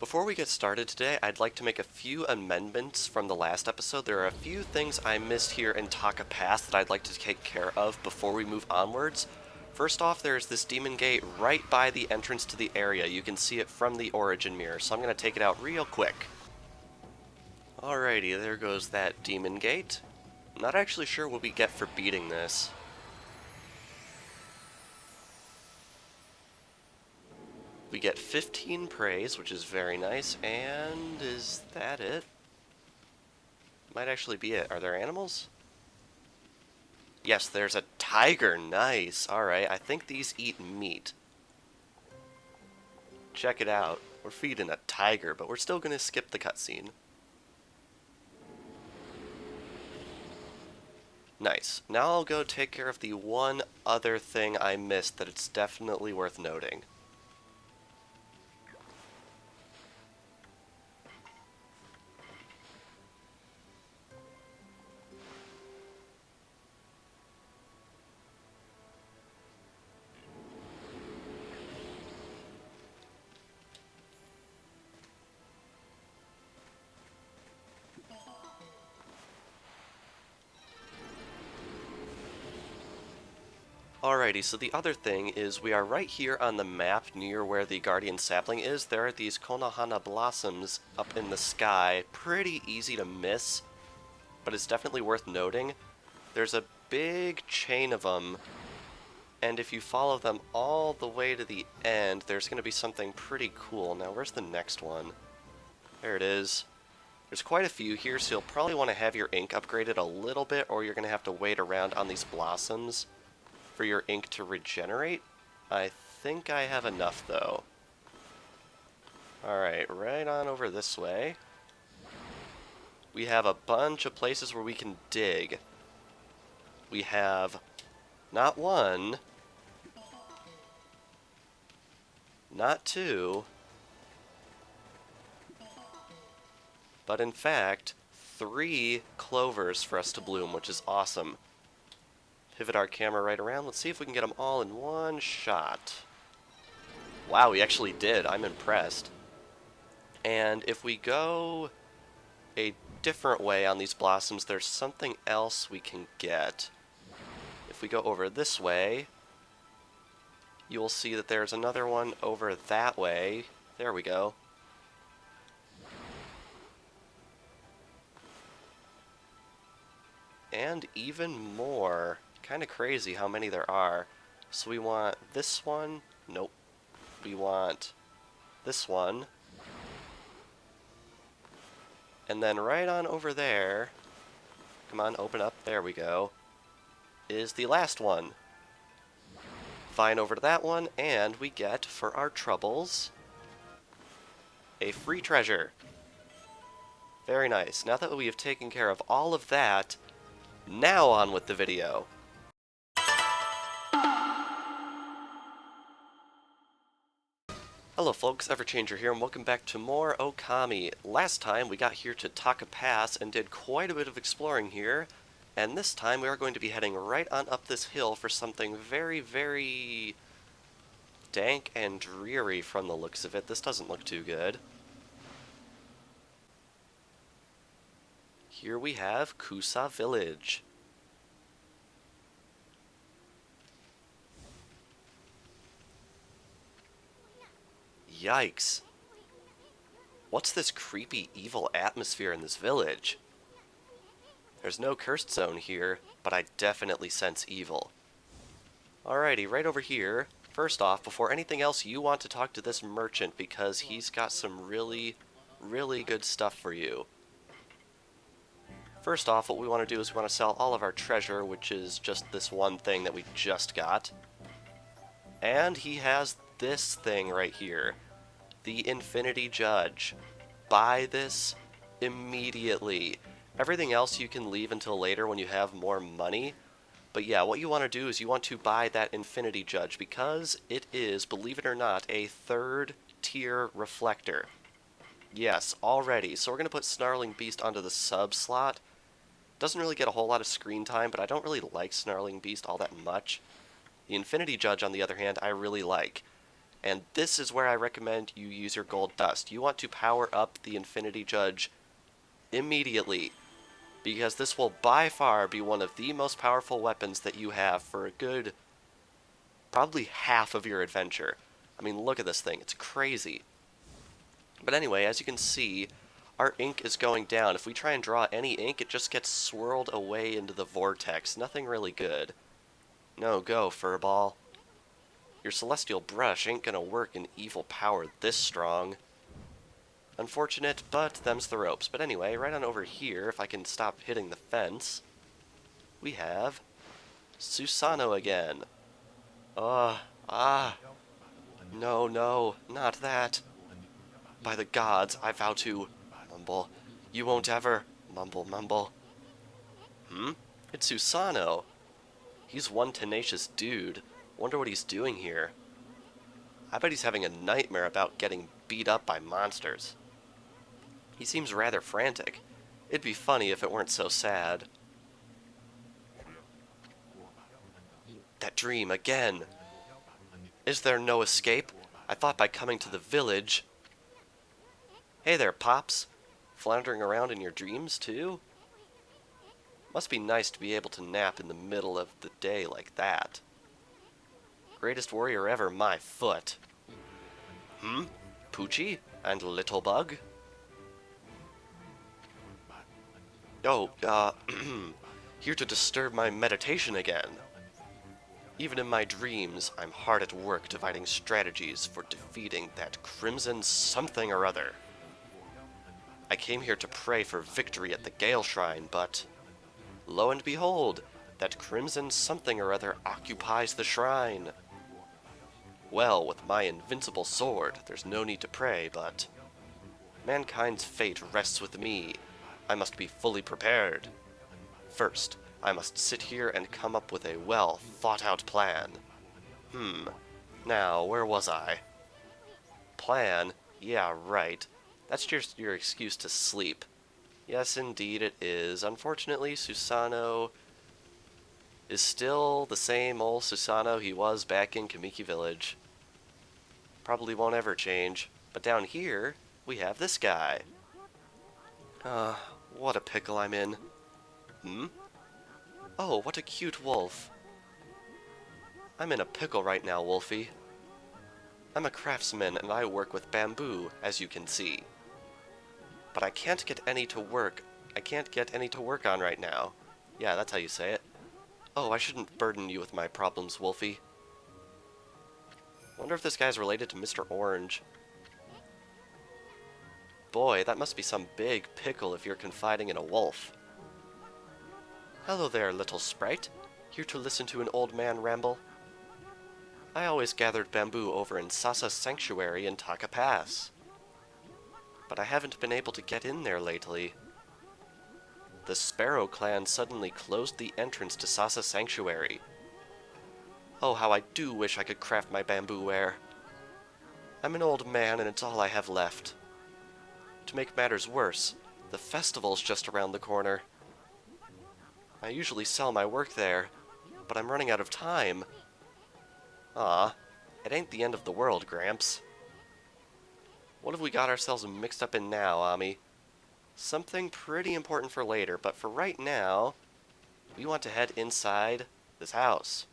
Before we get started today, I'd like to make a few amendments from the last episode. There are a few things I missed here in Taka Pass that I'd like to take care of before we move onwards. First off, there's this demon gate right by the entrance to the area. You can see it from the origin mirror, so I'm going to take it out real quick. Alrighty, there goes that demon gate. I'm not actually sure what we get for beating this. We get 15 praise, which is very nice, and is that it? Might actually be it. Are there animals? Yes, there's a tiger. Nice. Alright, I think these eat meat. Check it out. We're feeding a tiger, but we're still going to skip the cutscene. Nice. Now I'll go take care of the one other thing I missed that it's definitely worth noting. Alrighty, so the other thing is we are right here on the map near where the guardian sapling is. There are these Konohana blossoms up in the sky. Pretty easy to miss, but it's definitely worth noting. There's a big chain of them, and if you follow them all the way to the end, there's going to be something pretty cool. Now, where's the next one? There it is. There's quite a few here, so you'll probably want to have your ink upgraded a little bit, or you're going to have to wait around on these blossoms for your ink to regenerate. I think I have enough, though. Alright, right on over this way. We have a bunch of places where we can dig. We have not one, not two, but in fact, 3 clovers for us to bloom, which is awesome. Pivot our camera right around. Let's see if we can get them all in one shot. Wow, we actually did. I'm impressed. And if we go a different way on these blossoms, there's something else we can get. If we go over this way, you'll see that there's another one over that way. There we go. And even more. Kind of crazy how many there are. So we want this one. Nope. We want this one. And then right on over there, come on, open up, there we go, is the last one. Fine over to that one, and we get, for our troubles, a free treasure. Very nice. Now that we have taken care of all of that, now on with the video. Hello folks, Everchanger here, and welcome back to more Ōkami. Last time we got here to Taka Pass and did quite a bit of exploring here, and this time we are going to be heading right on up this hill for something very, very dank and dreary from the looks of it. This doesn't look too good. Here we have Kusa Village. Yikes. What's this creepy, evil atmosphere in this village? There's no cursed zone here, but I definitely sense evil. Alrighty, right over here. First off, before anything else, you want to talk to this merchant because he's got some really, really good stuff for you. First off, what we want to do is we want to sell all of our treasure, which is just this one thing that we just got. And he has this thing right here. The Infinity Judge. Buy this immediately. Everything else you can leave until later when you have more money. But yeah, what you want to do is you want to buy that Infinity Judge because it is, believe it or not, a 3rd tier reflector. Yes, already. So we're going to put Snarling Beast onto the sub slot. Doesn't really get a whole lot of screen time, but I don't really like Snarling Beast all that much. The Infinity Judge, on the other hand, I really like. And this is where I recommend you use your gold dust. You want to power up the Infinity Judge immediately, because this will by far be one of the most powerful weapons that you have for a good, probably half of your adventure. I mean, look at this thing. It's crazy. But anyway, as you can see, our ink is going down. If we try and draw any ink, it just gets swirled away into the vortex. Nothing really good. No, go, furball. Your celestial brush ain't gonna work in evil power this strong. Unfortunate, but them's the ropes. But anyway, right on over here, if I can stop hitting the fence, we have Susano again. No, no, not that. By the gods, I vow to, mumble, you won't ever, mumble, mumble. It's Susano. He's one tenacious dude. Wonder what he's doing here. I bet he's having a nightmare about getting beat up by monsters. He seems rather frantic. It'd be funny if it weren't so sad. That dream again. Is there no escape? I thought by coming to the village... Hey there, Pops. Floundering around in your dreams, too? Must be nice to be able to nap in the middle of the day like that. Greatest warrior ever, my foot. Poochie? And Little Bug? Oh, here to disturb my meditation again. Even in my dreams, I'm hard at work devising strategies for defeating that crimson something or other. I came here to pray for victory at the Gale Shrine, but... lo and behold, that crimson something or other occupies the shrine. Well, with my invincible sword, there's no need to pray, but... mankind's fate rests with me. I must be fully prepared. First, I must sit here and come up with a well-thought-out plan. Now, where was I? Plan? Yeah, right. That's just your excuse to sleep. Yes, indeed it is. Unfortunately, Susano is still the same old Susano he was back in Kamiki Village. Probably won't ever change. But down here, we have this guy. What a pickle I'm in. Oh, what a cute wolf. I'm in a pickle right now, Wolfie. I'm a craftsman and I work with bamboo, as you can see. But I can't get any to work. I can't get any to work on right now. Yeah, that's how you say it. Oh, I shouldn't burden you with my problems, Wolfie. Wonder if this guy's related to Mr. Orange. Boy, that must be some big pickle if you're confiding in a wolf. Hello there, little sprite. Here to listen to an old man ramble? I always gathered bamboo over in Sasa Sanctuary in Taka Pass. But I haven't been able to get in there lately. The Sparrow clan suddenly closed the entrance to Sasa Sanctuary. Oh, how I do wish I could craft my bamboo ware. I'm an old man and it's all I have left. To make matters worse, the festival's just around the corner. I usually sell my work there, but I'm running out of time. Aw, it ain't the end of the world, Gramps. What have we got ourselves mixed up in now, Ami? Something pretty important for later, but for right now, we want to head inside this house.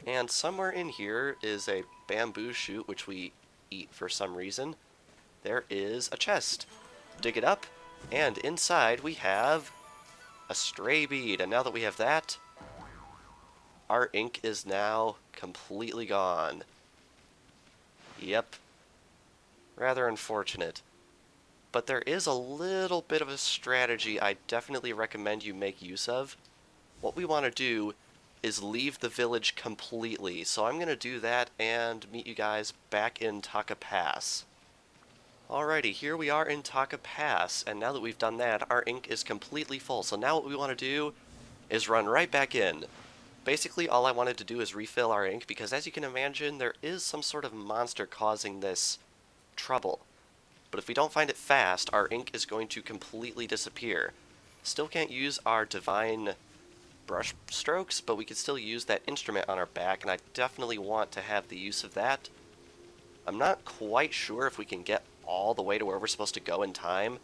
And somewhere in here is a bamboo shoot, which we eat for some reason. There is a chest. Dig it up, and inside we have a stray bead. And now that we have that, our ink is now completely gone. Yep. Rather unfortunate. But there is a little bit of a strategy I definitely recommend you make use of. What we want to do is leave the village completely. So I'm going to do that and meet you guys back in Taka Pass. Alrighty, here we are in Taka Pass, and now that we've done that, our ink is completely full. So now what we want to do is run right back in. Basically, all I wanted to do is refill our ink, because as you can imagine, there is some sort of monster causing this trouble. But if we don't find it fast, our ink is going to completely disappear. Still can't use our divine brush strokes, but we could still use that instrument on our back, and I definitely want to have the use of that. I'm not quite sure if we can get all the way to where we're supposed to go in time,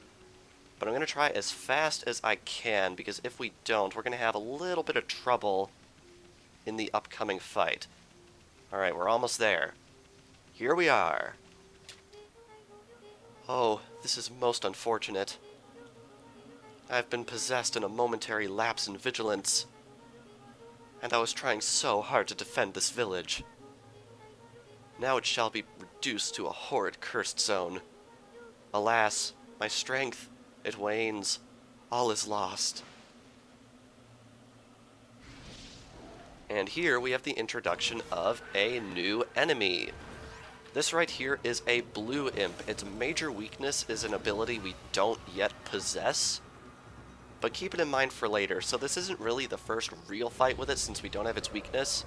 but I'm going to try as fast as I can, because if we don't, we're going to have a little bit of trouble in the upcoming fight. Alright, we're almost there. Here we are. Oh, this is most unfortunate. I've been possessed in a momentary lapse in vigilance, and I was trying so hard to defend this village. Now it shall be reduced to a horrid cursed zone. Alas, my strength, it wanes. All is lost. And here we have the introduction of a new enemy. This right here is a blue imp. Its major weakness is an ability we don't yet possess, but keep it in mind for later. So this isn't really the first real fight with it since we don't have its weakness,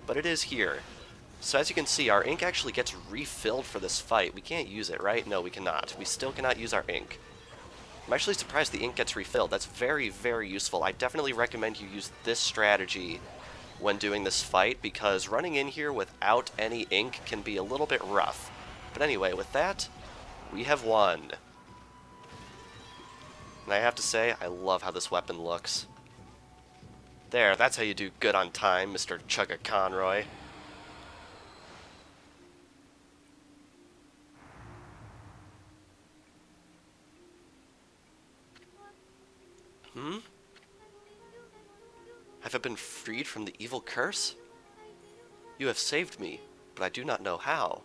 but it is here. So as you can see, our ink actually gets refilled for this fight. We can't use it, right? No, we cannot. We still cannot use our ink. I'm actually surprised the ink gets refilled. That's very, very useful. I definitely recommend you use this strategy when doing this fight, because running in here without any ink can be a little bit rough. But anyway, with that, we have won. And I have to say, I love how this weapon looks. There, that's how you do good on time, Mr. Chugga Conroy. Have I been freed from the evil curse? You have saved me, but I do not know how.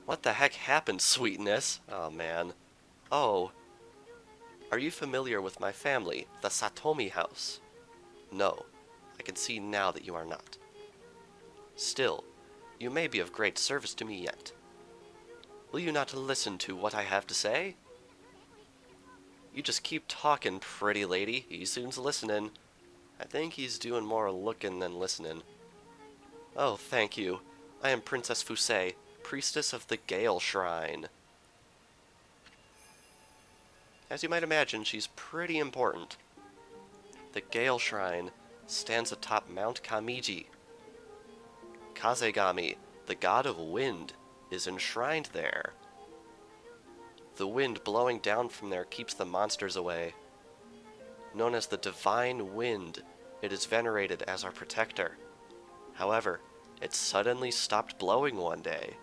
What the heck happened, sweetness? Oh, man. Oh. Are you familiar with my family, the Satomi house? No. I can see now that you are not. Still, you may be of great service to me yet. Will you not listen to what I have to say? You just keep talking, pretty lady. He soon's listening. I think he's doing more looking than listening. Oh, thank you. I am Princess Fusei, priestess of the Gale Shrine. As you might imagine, she's pretty important. The Gale Shrine stands atop Mount Kamiji. Kazegami, the god of wind, is enshrined there. The wind blowing down from there keeps the monsters away. Known as the Divine Wind, it is venerated as our protector. However, it suddenly stopped blowing one day,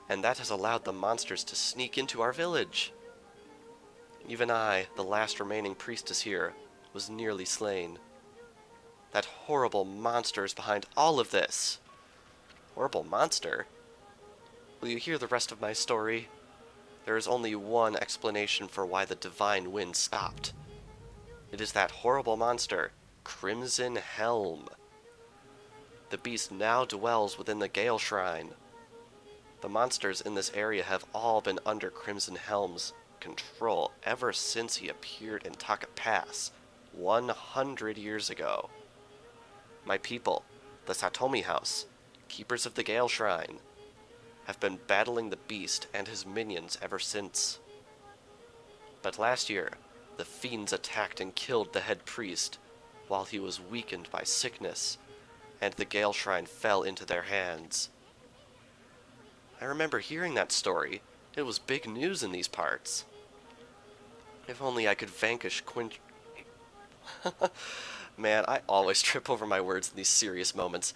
and that has allowed the monsters to sneak into our village. Even I, the last remaining priestess here, was nearly slain. That horrible monster is behind all of this. Horrible monster? Will you hear the rest of my story? There is only one explanation for why the Divine Wind stopped. It is that horrible monster, Crimson Helm. The beast now dwells within the Gale Shrine. The monsters in this area have all been under Crimson Helm's control ever since he appeared in Taka Pass 100 years ago. My people, the Satomi House, keepers of the Gale Shrine, have been battling the beast and his minions ever since. But last year, the fiends attacked and killed the head priest while he was weakened by sickness, and the Gale Shrine fell into their hands. I remember hearing that story. It was big news in these parts. If only I could vanquish Man, I always trip over my words in these serious moments.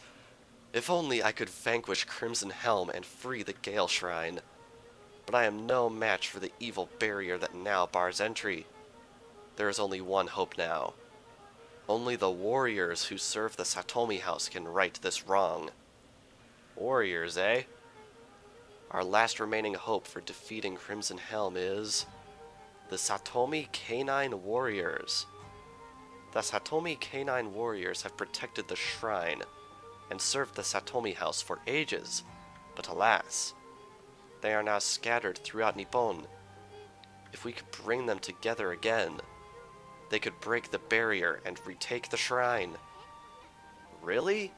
If only I could vanquish Crimson Helm and free the Gale Shrine. But I am no match for the evil barrier that now bars entry. There is only one hope now. Only the warriors who serve the Satomi House can right this wrong. Warriors, eh? Our last remaining hope for defeating Crimson Helm is the Satomi Canine Warriors. The Satomi Canine Warriors have protected the shrine and served the Satomi House for ages, but alas, they are now scattered throughout Nippon. If we could bring them together again, they could break the barrier and retake the shrine. Really?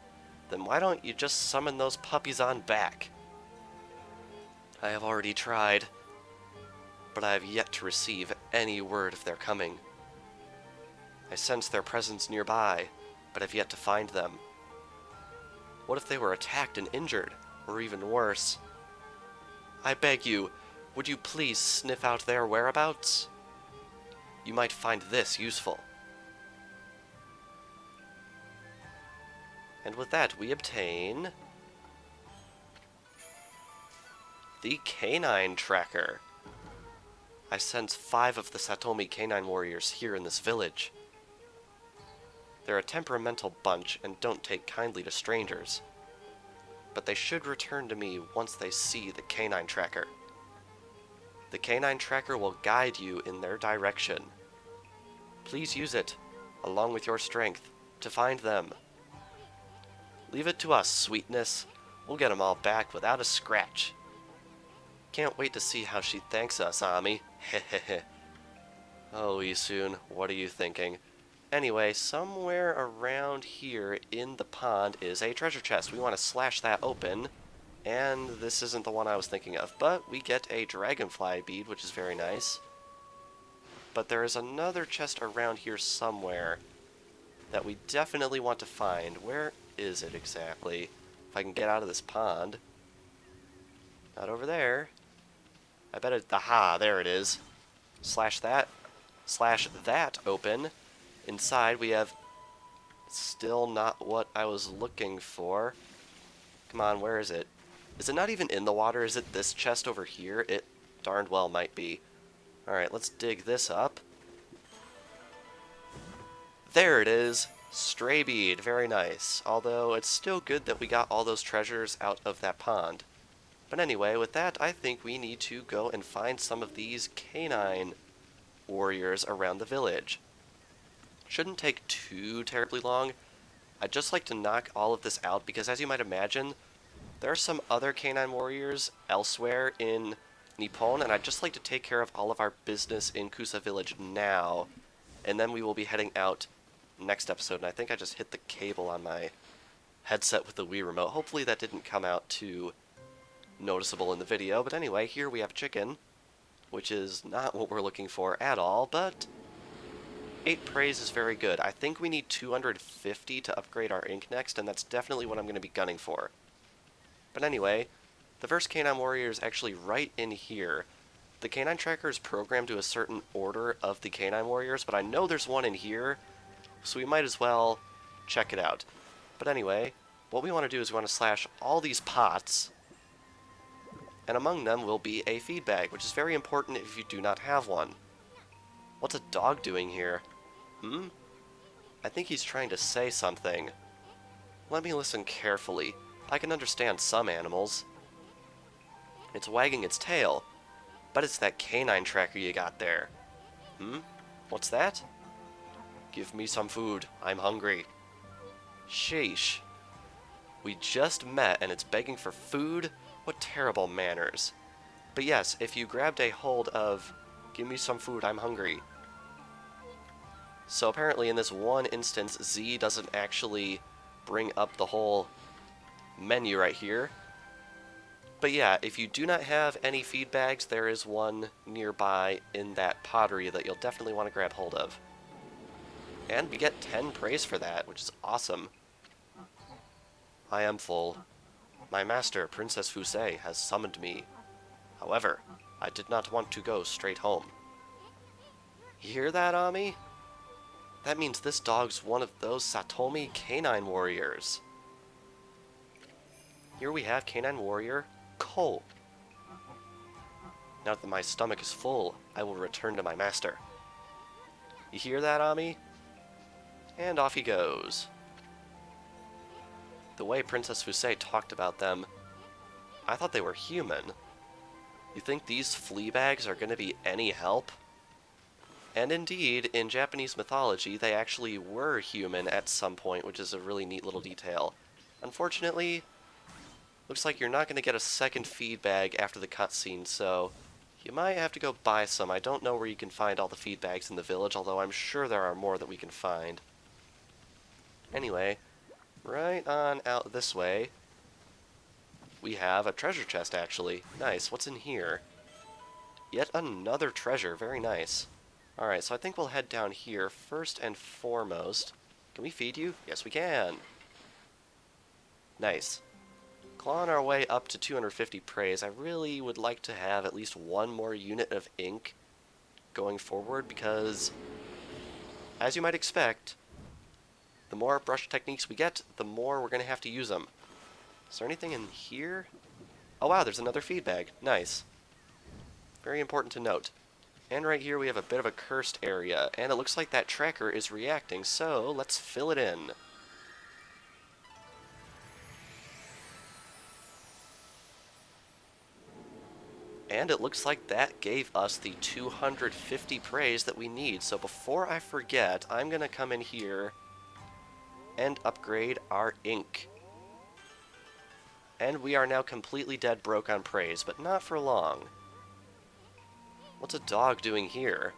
Then why don't you just summon those puppies on back? I have already tried, but I have yet to receive any word of their coming. I sense their presence nearby, but have yet to find them. What if they were attacked and injured, or even worse? I beg you, would you please sniff out their whereabouts? You might find this useful. And with that, we obtain the Canine Tracker. I sense 5 of the Satomi canine warriors here in this village. They're a temperamental bunch and don't take kindly to strangers. But they should return to me once they see the Canine Tracker. The Canine Tracker will guide you in their direction. Please use it, along with your strength, to find them. Leave it to us, sweetness. We'll get them all back without a scratch. Can't wait to see how she thanks us, Ami. Hehehe. Oh, Isun, what are you thinking? Anyway, somewhere around here in the pond is a treasure chest. We want to slash that open. And this isn't the one I was thinking of, but we get a dragonfly bead, which is very nice. But there is another chest around here somewhere that we definitely want to find. Where is it exactly? If I can get out of this pond. Not over there. I bet it... Aha, there it is. Slash that open. Inside we have... Still not what I was looking for. Come on, where is it? Is it not even in the water? Is it this chest over here? It darned well might be. Alright, let's dig this up. There it is! Stray bead, very nice. Although, it's still good that we got all those treasures out of that pond. But anyway, with that, I think we need to go and find some of these canine warriors around the village. Shouldn't take too terribly long. I'd just like to knock all of this out because, as you might imagine, there are some other canine warriors elsewhere in Nippon, and I'd just like to take care of all of our business in Kusa Village now, and then we will be heading out next episode. And I think I just hit the cable on my headset with the Wii remote. Hopefully that didn't come out too noticeable in the video, but anyway, here we have chicken, which is not what we're looking for at all, but 8 praise is very good. I think we need 250 to upgrade our ink next, and that's definitely what I'm going to be gunning for. But anyway, the first canine warrior is actually right in here. The canine tracker is programmed to a certain order of the canine warriors, but I know there's one in here, so we might as well check it out. But anyway, what we want to do is we want to slash all these pots, and among them will be a feed bag, which is very important if you do not have one. What's a dog doing here? I think he's trying to say something. Let me listen carefully. I can understand some animals. It's wagging its tail, but it's that canine tracker you got there. What's that? Give me some food. I'm hungry. Sheesh. We just met and it's begging for food? What terrible manners. But yes, if you grabbed a hold of, give me some food, I'm hungry. So apparently in this one instance, Z doesn't actually bring up the whole menu right here. But yeah, if you do not have any feed bags, there is one nearby in that pottery that you'll definitely want to grab hold of. And we get 10 praise for that, which is awesome. I am full. My master, Princess Fusei, has summoned me. However, I did not want to go straight home. You hear that, Ami? That means this dog's one of those Satomi canine warriors. Here we have canine warrior Ko. Now that my stomach is full, I will return to my master. You hear that, Ami? And off he goes. The way Princess Fusei talked about them, I thought they were human. You think these flea bags are going to be any help? And indeed, in Japanese mythology, they actually were human at some point, which is a really neat little detail. Unfortunately, looks like you're not going to get a second feed bag after the cutscene, so you might have to go buy some. I don't know where you can find all the feed bags in the village, although I'm sure there are more that we can find. Anyway, right on out this way, we have a treasure chest, actually. Nice. What's in here? Yet another treasure. Very nice. Alright, so I think we'll head down here first and foremost. Can we feed you? Yes, we can. Nice. Clawing our way up to 250 praise. I really would like to have at least one more unit of ink going forward because, as you might expect, the more brush techniques we get, the more we're going to have to use them. Is there anything in here? Oh wow, there's another feed bag. Nice. Very important to note. And right here we have a bit of a cursed area, and it looks like that tracker is reacting, so let's fill it in. And it looks like that gave us the 250 praise that we need. So before I forget, I'm going to come in here and upgrade our ink. And we are now completely dead broke on praise, but not for long. What's a dog doing here?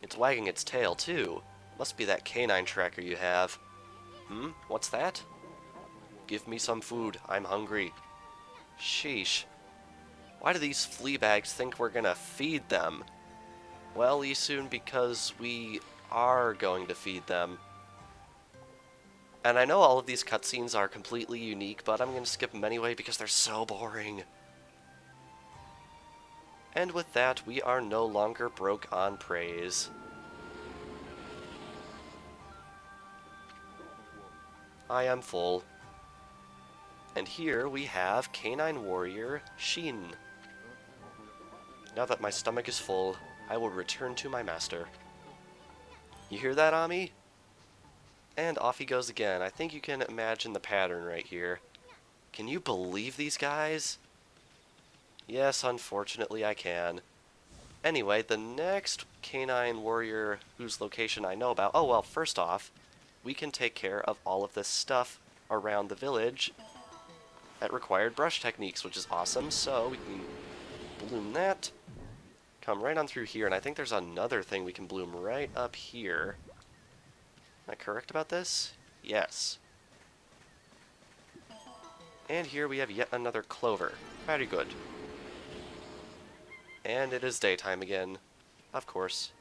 It's wagging its tail too. Must be that canine tracker you have. What's that? Give me some food. I'm hungry. Sheesh. Why do these flea bags think we're gonna feed them? Well, soon because we are going to feed them. And I know all of these cutscenes are completely unique, but I'm gonna skip them anyway because they're so boring. And with that, we are no longer broke on praise. I am full. And here we have Canine Warrior Shin. Now that my stomach is full, I will return to my master. You hear that, Ami? And off he goes again. I think you can imagine the pattern right here. Can you believe these guys? Yes, unfortunately I can. Anyway, the next canine warrior whose location I know about... Oh, well, first off, we can take care of all of this stuff around the village that required brush techniques, which is awesome. So we can bloom that. Come right on through here, and I think there's another thing we can bloom right up here. Am I correct about this? Yes. And here we have yet another clover. Very good. And it is daytime again, of course.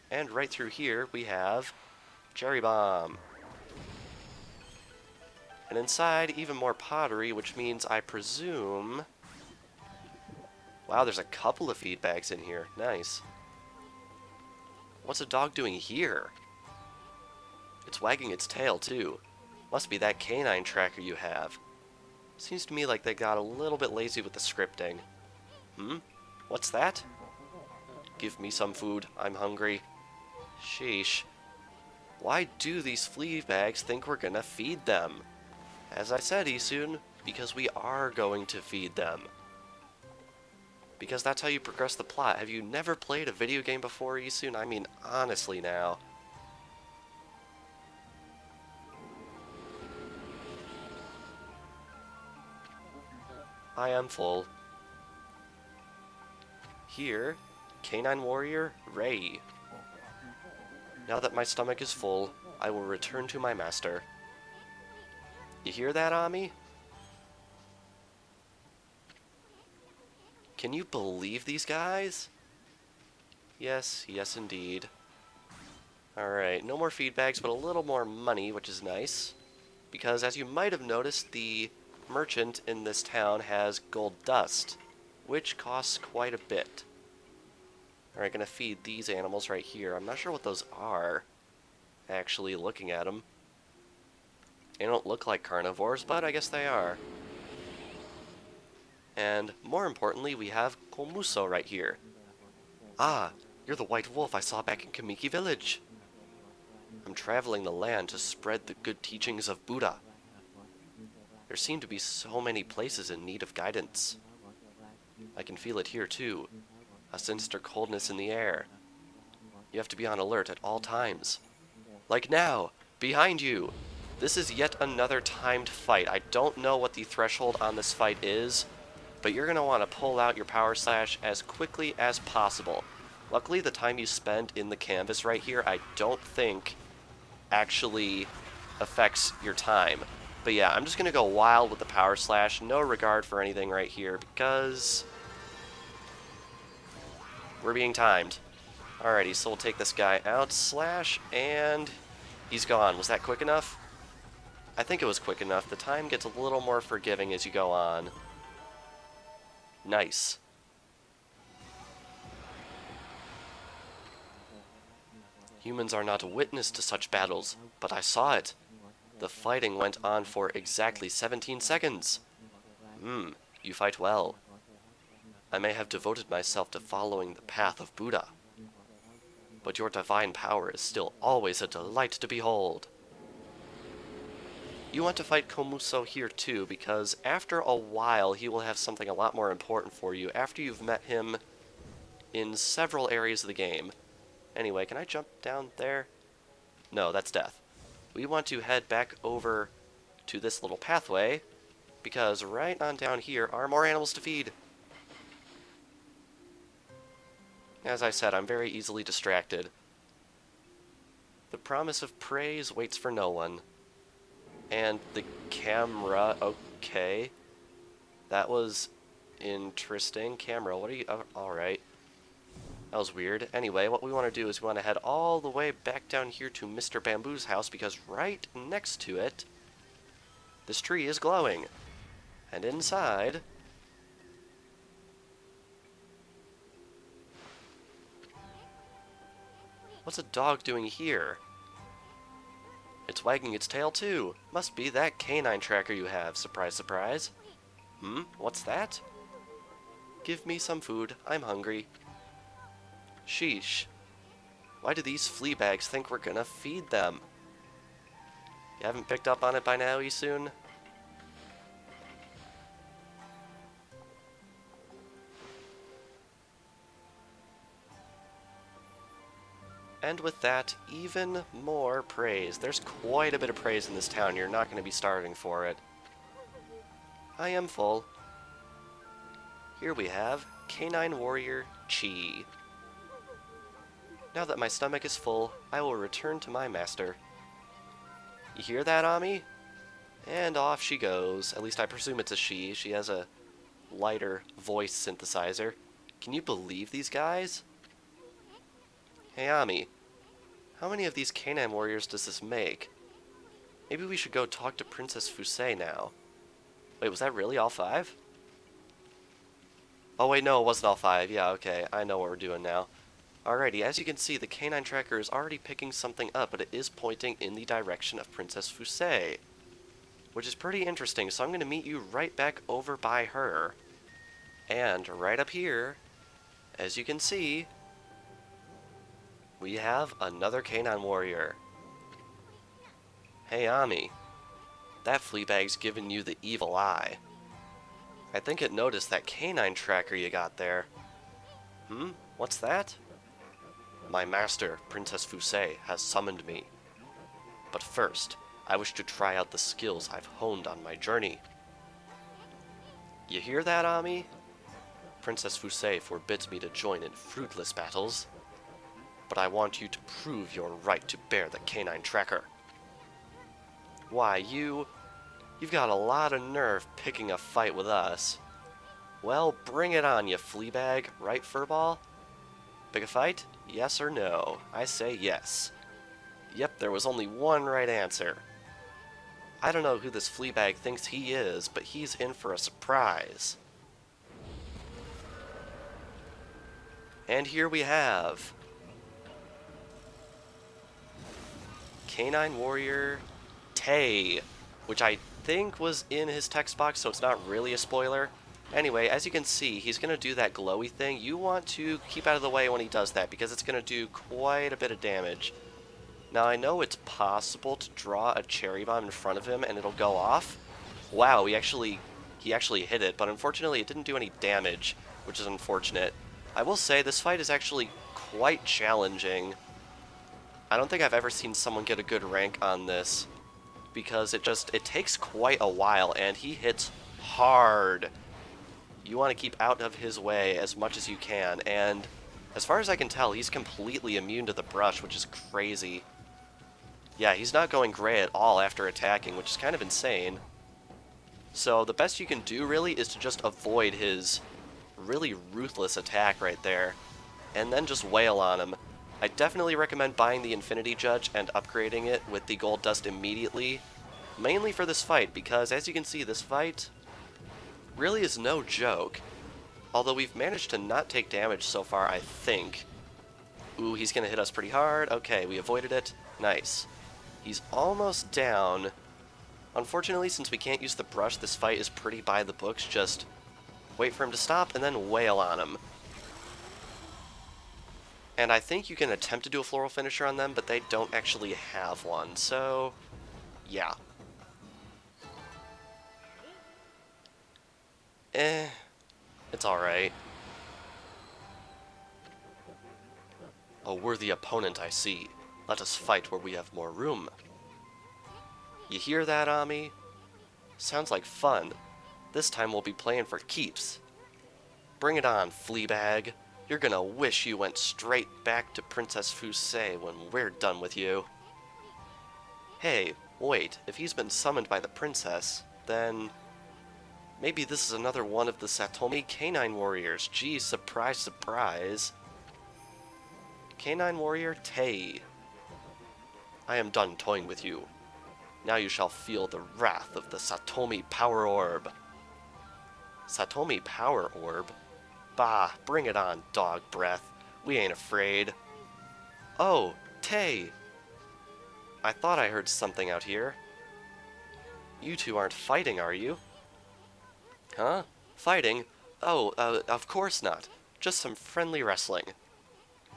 And right through here we have Cherry Bomb. And inside, even more pottery, which means I presume... Wow, there's a couple of feed bags in here. Nice. What's a dog doing here? It's wagging its tail, too. Must be that canine tracker you have. Seems to me like they got a little bit lazy with the scripting. What's that? Give me some food. I'm hungry. Sheesh. Why do these flea bags think we're gonna feed them? As I said, Isun, because we are going to feed them. Because that's how you progress the plot. Have you never played a video game before, Isun? I mean, honestly now. I am full. Here, Canine Warrior Ray. Now that my stomach is full, I will return to my master. You hear that, Ami? Can you believe these guys? Yes, yes indeed. Alright, no more feedbacks, but a little more money, which is nice. Because as you might have noticed, the merchant in this town has gold dust, which costs quite a bit. Alright, gonna feed these animals right here. I'm not sure what those are, actually, looking at them. They don't look like carnivores, but I guess they are. And more importantly, we have Komuso right here. Ah, you're the white wolf I saw back in Kamiki Village. I'm traveling the land to spread the good teachings of Buddha. There seem to be so many places in need of guidance. I can feel it here too, a sinister coldness in the air. You have to be on alert at all times. Like now, behind you! This is yet another timed fight. I don't know what the threshold on this fight is, but you're going to want to pull out your power slash as quickly as possible. Luckily, the time you spend in the canvas right here, I don't think actually affects your time. But yeah, I'm just going to go wild with the power slash, no regard for anything right here, because we're being timed. Alrighty, so we'll take this guy out, slash, and he's gone. Was that quick enough? I think it was quick enough. The time gets a little more forgiving as you go on. Nice. Humans are not a witness to such battles, but I saw it. The fighting went on for exactly 17 seconds. You fight well. I may have devoted myself to following the path of Buddha, but your divine power is still always a delight to behold. You want to fight Komuso here too, because after a while he will have something a lot more important for you after you've met him in several areas of the game. Anyway, can I jump down there? No, that's death. We want to head back over to this little pathway, because right on down here are more animals to feed. As I said, I'm very easily distracted. The promise of praise waits for no one. And the camera, okay. That was interesting. Camera, what are you, alright. That was weird. Anyway, what we want to do is we want to head all the way back down here to Mr. Bamboo's house, because right next to it, this tree is glowing. And inside, what's a dog doing here? It's wagging its tail too. Must be that canine tracker you have. Surprise, surprise. What's that? Give me some food. I'm hungry. Sheesh. Why do these flea bags think we're gonna feed them? You haven't picked up on it by now, Isun? And with that, even more praise. There's quite a bit of praise in this town. You're not going to be starving for it. I am full. Here we have Canine Warrior Chi. Now that my stomach is full, I will return to my master. You hear that, Ami? And off she goes. At least I presume it's a she. She has a lighter voice synthesizer. Can you believe these guys? Hey, Ami, how many of these canine warriors does this make? Maybe we should go talk to Princess Fusei now. Wait, was that really all 5? Oh wait, no, it wasn't all 5. Yeah, okay, I know what we're doing now. Alrighty, as you can see, the canine tracker is already picking something up, but it is pointing in the direction of Princess Fusei, which is pretty interesting, so I'm going to meet you right back over by her. And right up here, as you can see, we have another canine warrior. Hey, Ami. That fleabag's giving you the evil eye. I think it noticed that canine tracker you got there. What's that? My master, Princess Fusei, has summoned me. But first, I wish to try out the skills I've honed on my journey. You hear that, Ami? Princess Fusei forbids me to join in fruitless battles. But I want you to prove your right to bear the canine tracker. Why, you've got a lot of nerve picking a fight with us. Well, bring it on, you fleabag, right, Furball? Pick a fight? Yes or no? I say yes. Yep, there was only one right answer. I don't know who this fleabag thinks he is, but he's in for a surprise. And here we have Canine Warrior Tay, which I think was in his text box, so it's not really a spoiler. Anyway, as you can see, he's going to do that glowy thing. You want to keep out of the way when he does that, because it's going to do quite a bit of damage. Now, I know it's possible to draw a cherry bomb in front of him and it'll go off. Wow, he actually hit it, but unfortunately it didn't do any damage, which is unfortunate. I will say, this fight is actually quite challenging. I don't think I've ever seen someone get a good rank on this, because it takes quite a while, and he hits hard. You want to keep out of his way as much as you can, and as far as I can tell, he's completely immune to the brush, which is crazy. Yeah, he's not going gray at all after attacking, which is kind of insane. So the best you can do, really, is to just avoid his really ruthless attack right there, and then just wail on him. I definitely recommend buying the Infinity Judge and upgrading it with the gold dust immediately, mainly for this fight, because as you can see, this fight really is no joke. Although we've managed to not take damage so far, I think. Ooh, he's gonna hit us pretty hard. Okay, we avoided it. Nice. He's almost down. Unfortunately, since we can't use the brush, this fight is pretty by the books. Just wait for him to stop and then wail on him. And I think you can attempt to do a floral finisher on them, but they don't actually have one, so yeah. It's alright. A worthy opponent, I see. Let us fight where we have more room. You hear that, Ami? Sounds like fun. This time we'll be playing for keeps. Bring it on, Fleabag. You're gonna wish you went straight back to Princess Fusei when we're done with you. Hey, wait, if he's been summoned by the princess, then maybe this is another one of the Satomi Canine Warriors. Gee, surprise, surprise. Canine Warrior Tei. I am done toying with you. Now you shall feel the wrath of the Satomi Power Orb. Satomi Power Orb? Bah, bring it on, dog breath. We ain't afraid. Oh, Tei! I thought I heard something out here. You two aren't fighting, are you? Huh? Fighting? Oh, of course not. Just some friendly wrestling.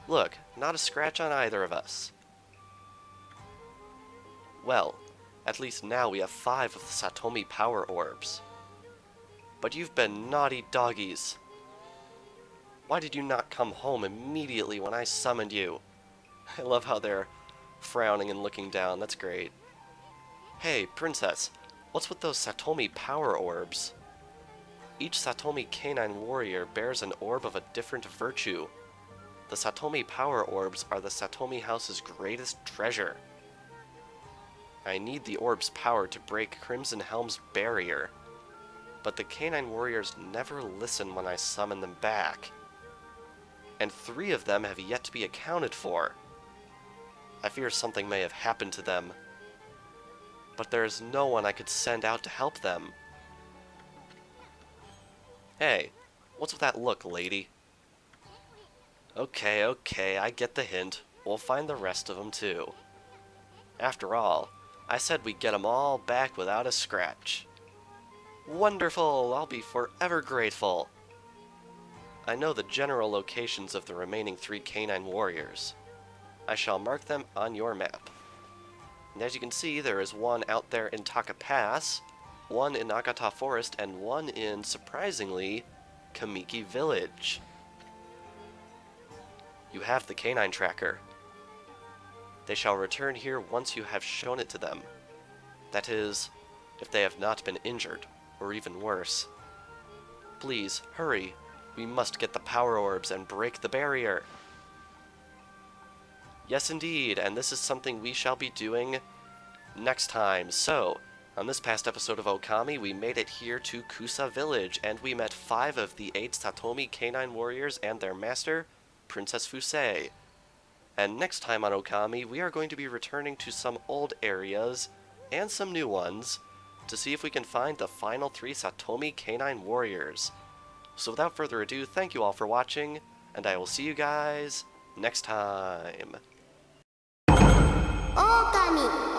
Look, not a scratch on either of us. Well, at least now we have 5 of the Satomi Power Orbs. But you've been naughty doggies. Why did you not come home immediately when I summoned you? I love how they're frowning and looking down. That's great. Hey, Princess, what's with those Satomi Power Orbs? Each Satomi Canine Warrior bears an orb of a different virtue. The Satomi Power Orbs are the Satomi House's greatest treasure. I need the orb's power to break Crimson Helm's barrier. But the Canine Warriors never listen when I summon them back. And 3 of them have yet to be accounted for. I fear something may have happened to them. But there is no one I could send out to help them. Hey, what's with that look, lady? Okay, I get the hint. We'll find the rest of them too. After all, I said we'd get them all back without a scratch. Wonderful! I'll be forever grateful. I know the general locations of the remaining 3 Canine Warriors. I shall mark them on your map. And as you can see, there is one out there in Taka Pass, one in Nagata Forest, and one in, surprisingly, Kamiki Village. You have the canine tracker. They shall return here once you have shown it to them. That is, if they have not been injured, or even worse. Please, hurry. We must get the power orbs and break the barrier. Yes, indeed, and this is something we shall be doing next time. So, on this past episode of Ōkami, we made it here to Kusa Village, and we met 5 of the 8 Satomi Canine Warriors and their master, Princess Fusei. And next time on Ōkami, we are going to be returning to some old areas, and some new ones, to see if we can find the final 3 Satomi Canine Warriors. So without further ado, thank you all for watching, and I will see you guys next time. Ōkami